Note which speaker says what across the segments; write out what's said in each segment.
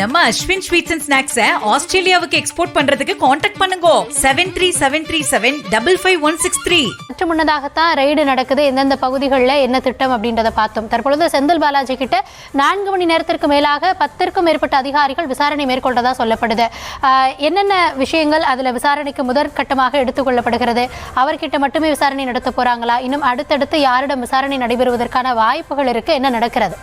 Speaker 1: நம்ம Ashwin sweets and ஸ்நாக்ஸை ஆஸ்திரேலியாவுக்கு export பண்றதுக்கு கான்டாக்ட் பண்ணுங்க 737337556163.
Speaker 2: சற்று முன்னதாகத்தான் ரெய்டு நடக்குது, எந்தெந்த பகுதிகளில் என்ன திட்டம் அப்படின்றத பார்த்தோம். தற்பொழுது செந்தில் பாலாஜி கிட்ட 4 மணி நேரத்திற்கு மேலாக 10க்கும் மேற்பட்ட அதிகாரிகள் விசாரணை மேற்கொண்டதா சொல்லப்படுது. என்னென்ன விஷயங்கள் அதுல விசாரணைக்கு முதற்கட்டமாக எடுத்துக்கொள்ளப்படுகிறது? அவர்கிட்ட மட்டுமே விசாரணை நடத்த போறாங்களா? இன்னும் அடுத்தடுத்து யாரிடம் விசாரணை நடைபெறுவதற்கான வாய்ப்புகள் இருக்கு? என்ன நடக்கிறது?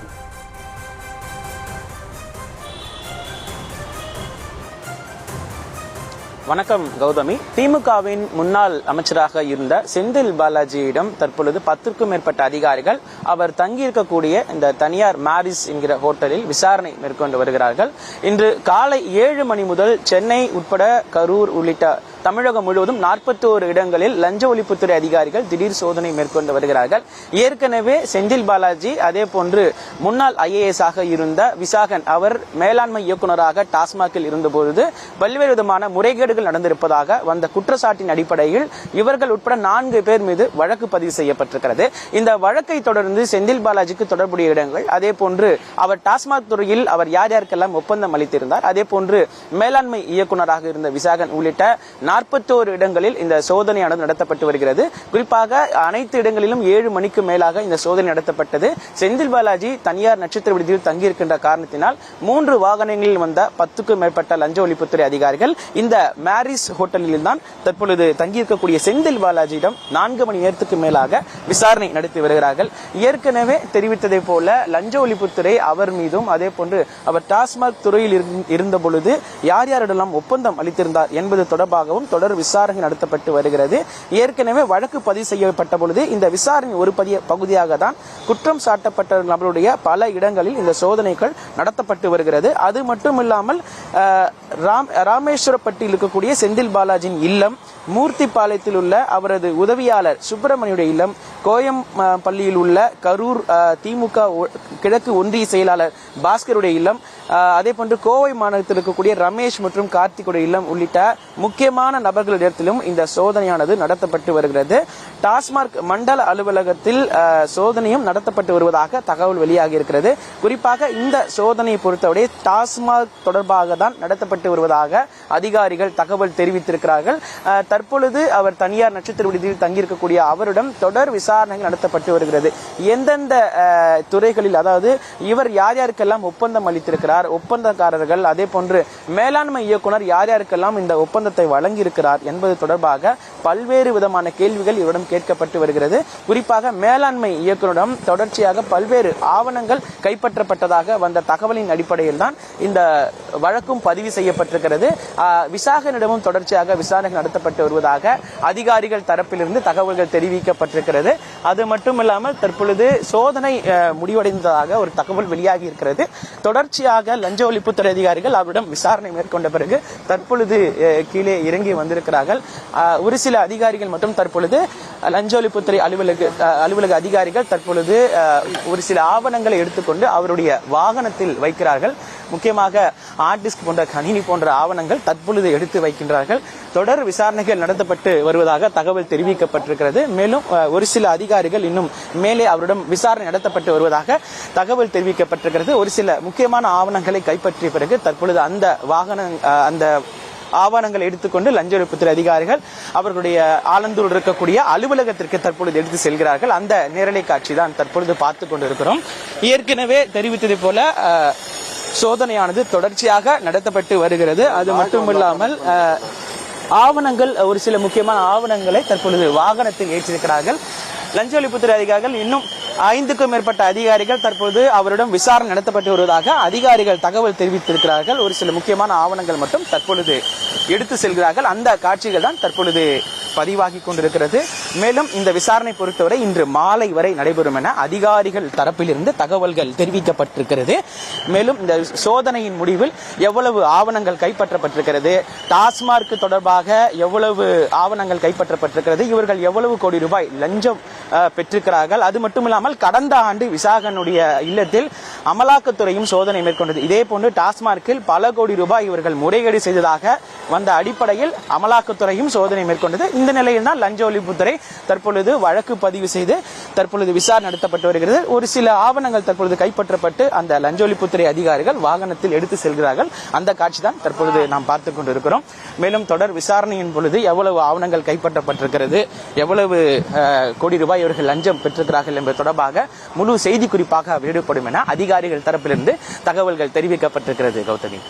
Speaker 3: வணக்கம் கௌதமி. திமுகவின் முன்னாள் அமைச்சராக இருந்த செந்தில் பாலாஜியிடம் தற்பொழுது 10க்கும் மேற்பட்ட அதிகாரிகள் அவர் தங்கியிருக்கக்கூடிய இந்த தனியார் மாரிஸ் என்கிற ஹோட்டலில் விசாரணை மேற்கொண்டு வருகிறார்கள். இன்று காலை 7 மணி முதல் சென்னை உட்பட கரூர் உள்ளிட்ட தமிழகம் முழுவதும் 41 இடங்களில் லஞ்ச ஒழிப்புத்துறை அதிகாரிகள் திடீர் சோதனை மேற்கொண்டு வருகிறார்கள். ஏற்கனவே செந்தில் பாலாஜி அதே போன்று முன்னாள் IAS ஆக இருந்த விசாகன் அவர் மேலாண்மை இயக்குநராக டாஸ்மாகில் இருந்தபொழுது பல்வேறு விதமான முறைகேடுகள் நடந்திருப்பதாக வந்த குற்றச்சாட்டின் அடிப்படையில் இவர்கள் உட்பட 4 பேர் மீது வழக்கு பதிவு செய்யப்பட்டிருக்கிறது. இந்த வழக்கை தொடர்ந்து செந்தில் பாலாஜிக்கு தொடர்புடைய இடங்கள், அதே போன்று அவர் டாஸ்மாக் துறையில் அவர் யார் யாருக்கெல்லாம் ஒப்பந்தம் அளித்திருந்தார், அதே போன்று மேலாண்மை இயக்குநராக இருந்த விசாகன் உள்ளிட்ட 41 இடங்களில் இந்த சோதனையானது நடத்தப்பட்டு வருகிறது. குறிப்பாக அனைத்து இடங்களிலும் 7 மணிக்கு மேலாக இந்த சோதனை நடத்தப்பட்டது. செந்தில் பாலாஜி தனியார் நட்சத்திர விடுதியில் தங்கியிருக்கின்ற காரணத்தினால் 3 வாகனங்களில் வந்த 10க்கும் மேற்பட்ட லஞ்ச ஒழிப்புத்துறை அதிகாரிகள் இந்த மாரிஸ் ஹோட்டலில் தான் தற்பொழுது தங்கியிருக்கக்கூடிய செந்தில் பாலாஜியிடம் 4 மணி நேரத்துக்கு மேலாக விசாரணை நடத்தி வருகிறார்கள். ஏற்கனவே தெரிவித்ததை போல லஞ்ச ஒழிப்புத்துறை அவர் மீதும் அதே போன்று அவர் டாஸ்மாக் துறையில் இருந்த பொழுது யார் யாரிடெல்லாம் ஒப்பந்தம் அளித்திருந்தார் என்பது தொடர்பாகவும் தொடர் விசாரணை நடத்தப்பட்டு வருகிறது. ஏற்கனவே வழக்கு பதிவு செய்யப்பட்ட பொழுது இந்த விசாரணை ஒரு பகுதியாக தான் குற்றம் சாட்டப்பட்ட நபருடைய பல இடங்களில் இந்த சோதனைகள் நடத்தப்பட்டு வருகிறது. அது மட்டுமில்லாமல் ராமேஸ்வரப்பட்டியில் இருக்கக்கூடிய செந்தில் பாலாஜியின் இல்லம், மூர்த்திபாளையத்தில் உள்ள அவரது உதவியாளர் சுப்பிரமணியுடைய இல்லம், கோயம்பள்ளியில் உள்ள கரூர் திமுக கிழக்கு ஒன்றிய செயலாளர் பாஸ்கருடைய இல்லம், அதே போன்று கோவை மாநிலத்தில் இருக்கக்கூடிய ரமேஷ் மற்றும் கார்த்திகுடைய இல்லம் உள்ளிட்ட முக்கியமான நபர்களிடத்திலும் இந்த சோதனையானது நடத்தப்பட்டு வருகிறது. டாஸ்மாக் மண்டல அலுவலகத்தில் சோதனையும் நடத்தப்பட்டு வருவதாக தகவல் வெளியாகி இருக்கிறது. குறிப்பாக இந்த சோதனையை பொறுத்தவரை டாஸ்மாக் தொடர்பாக தான் நடத்தப்பட்டு வருவதாக அதிகாரிகள் தகவல் தெரிவித்திருக்கிறார்கள். தற்பொழுது அவர் தனியார் நட்சத்திர விடுதியில் தங்கியிருக்கக்கூடிய அவரிடம் தொடர் விசாரணைகள் நடத்தப்பட்டு வருகிறது. எந்தெந்த துறைகளில், அதாவது இவர் யார் யாருக்கெல்லாம் ஒப்பந்தம் அளித்திருக்கிறார், ஒப்பந்தக்காரர்கள், அதே போன்று மேலாண்மை இயக்குனர் யார் யாருக்கெல்லாம் இந்த ஒப்பந்தத்தை வழங்கியிருக்கிறார் என்பது தொடர்பாக பல்வேறு விதமான கேள்விகள் இவரிடம் கேட்கப்பட்டு வருகிறது. குறிப்பாக மேலாண்மை இயக்குனரிடம் தொடர்ச்சியாக பல்வேறு ஆவணங்கள் கைப்பற்றப்பட்டதாக வந்த தகவலின் அடிப்படையில் தான் இந்த வழக்கும் பதிவு செய்யப்பட்டிருக்கிறது. விசாகனிடமும் தொடர்ச்சியாக விசாரணைகள் நடத்தப்பட்டு வருவதாக அதிகாரிகள் தரப்பிலிருந்து தகவல்கள் தெரிவிக்கப்பட்டிருக்கிறது. அது மட்டுமில்லாமல் தற்பொழுது சோதனை முடிவடைந்ததாக ஒரு தகவல் வெளியாகி இருக்கிறது. தொடர்ச்சியாக லஞ்ச ஒழிப்புத்துறை அதிகாரிகள் அவரிடம் விசாரணை மேற்கொண்ட பிறகு தற்பொழுது கீழே இறங்கி வந்திருக்கிறார்கள். ஒரு சில அதிகாரிகள் மட்டும் தற்பொழுது லஞ்ச ஒழிப்புத்துறை அலுவலக அதிகாரிகள் தற்பொழுது ஒரு சில ஆவணங்களை எடுத்துக்கொண்டு அவருடைய வாகனத்தில் வைக்கிறார்கள். முக்கியமாக ஹார்ட் டிஸ்க் போன்ற கணினி போன்ற ஆவணங்கள் தற்பொழுது எடுத்து வைக்கின்றார்கள். தொடர் விசாரணைகள் நடத்தப்பட்டு வருவதாக தகவல் தெரிவிக்கப்பட்டிருக்கிறது. மேலும் ஒரு சில அதிகாரிகள் இன்னும் மேலே அவரிடம் விசாரணை நடத்தப்பட்டு வருவதாக தகவல் தெரிவிக்கப்பட்டிருக்கிறது. ஒரு சில முக்கியமான ஆவணங்களை கைப்பற்றிய பிறகு தற்பொழுது அந்த ஆவணங்களை எடுத்துக்கொண்டு லஞ்ச ஒழிப்புத்துறை அதிகாரிகள் அவர்களுடைய ஆலந்தூர் இருக்கக்கூடிய அலுவலகத்திற்கு தற்பொழுது எடுத்து செல்கிறார்கள். அந்த நேரலை காட்சி தான் தற்பொழுது பார்த்து கொண்டிருக்கிறோம். ஏற்கனவே தெரிவித்ததை போல சோதனையானது தொடர்ச்சியாக நடத்தப்பட்டு வருகிறது. அது மட்டுமில்லாமல் ஆவணங்கள், ஒரு சில முக்கியமான ஆவணங்களை தற்பொழுது வாகனத்தில் ஏற்றிருக்கிறார்கள். லஞ்ச ஒழிப்புத்துறை அதிகாரிகள் இன்னும் 5க்கும் மேற்பட்ட அதிகாரிகள் தற்போது அவரிடம் விசாரணை நடத்தப்பட்டு வருவதாக அதிகாரிகள் தகவல் தெரிவித்திருக்கிறார்கள். ஒரு சில முக்கியமான ஆவணங்கள் மட்டும் தற்பொழுது எடுத்து செல்கிறார்கள். அந்த காட்சிகள் தான் தற்பொழுது பதிவாகி கொண்டிருக்கிறது. மேலும் இந்த விசாரணை பொறுத்தவரை இன்று மாலை வரை நடைபெறும் என அதிகாரிகள் தரப்பிலிருந்து தகவல்கள் தெரிவிக்கப்பட்டிருக்கிறது. மேலும் இந்த சோதனையின் முடிவில் எவ்வளவு ஆவணங்கள் கைப்பற்றப்பட்டிருக்கிறது, டாஸ்மாக் தொடர்பாக எவ்வளவு ஆவணங்கள் கைப்பற்றப்பட்டிருக்கிறது, இவர்கள் எவ்வளவு கோடி ரூபாய் லஞ்சம் பெற்றிருக்கிறார்கள், அது மட்டுமில்லாமல் கடந்த ஆண்டு விசாகனுடைய இல்லத்தில் அமலாக்கத்துறையும் சோதனை மேற்கொண்டது. இதே போன்று டாஸ்மாகில் பல கோடி ரூபாய் இவர்கள் முறைகேடு செய்ததாக வந்த அடிப்படையில் அமலாக்கத்துறையும் சோதனை மேற்கொண்டது. இந்த இந்த நிலையில் தான் லஞ்ச ஒழிப்புத்துறை தற்பொழுது வழக்கு பதிவு செய்து தற்பொழுது விசாரணை நடத்தப்பட்டு வருகிறது. ஒரு சில ஆவணங்கள் தற்பொழுது கைப்பற்றப்பட்டு அந்த லஞ்ச ஒழிப்புத்துறை அதிகாரிகள் வாகனத்தில் எடுத்து செல்கிறார்கள். அந்த காட்சி தான் தற்பொழுது நாம் பார்த்துக் கொண்டிருக்கிறோம். மேலும் தொடர் விசாரணையின் பொழுது எவ்வளவு ஆவணங்கள் கைப்பற்றப்பட்டிருக்கிறது, எவ்வளவு கோடி ரூபாய் இவர்கள் லஞ்சம் பெற்றிருக்கிறார்கள் என்பது தொடர்பாக முழு செய்தி குறிப்பாக வெளியிடப்படும் என அதிகாரிகள் தரப்பிலிருந்து தகவல்கள் தெரிவிக்கப்பட்டிருக்கிறது. கௌதமி,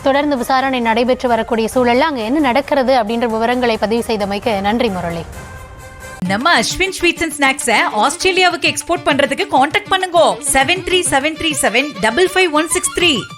Speaker 2: தொடர்ந்து விசாரணை நடைபெற்று வரக்கூடிய சூழல்ல அங்க என்ன நடக்கிறது அப்படின்ற விவரங்களை பதிவு செய்தமைக்கு நன்றி முரளி.
Speaker 1: நம்ம அஸ்வின் ஸ்வீட்ஸ் அண்ட் ஸ்நாக்ஸை ஆஸ்திரேலியாவுக்கு எக்ஸ்போர்ட் பண்றதுக்கு கான்டாக்ட் பண்ணுங்க 7373755163.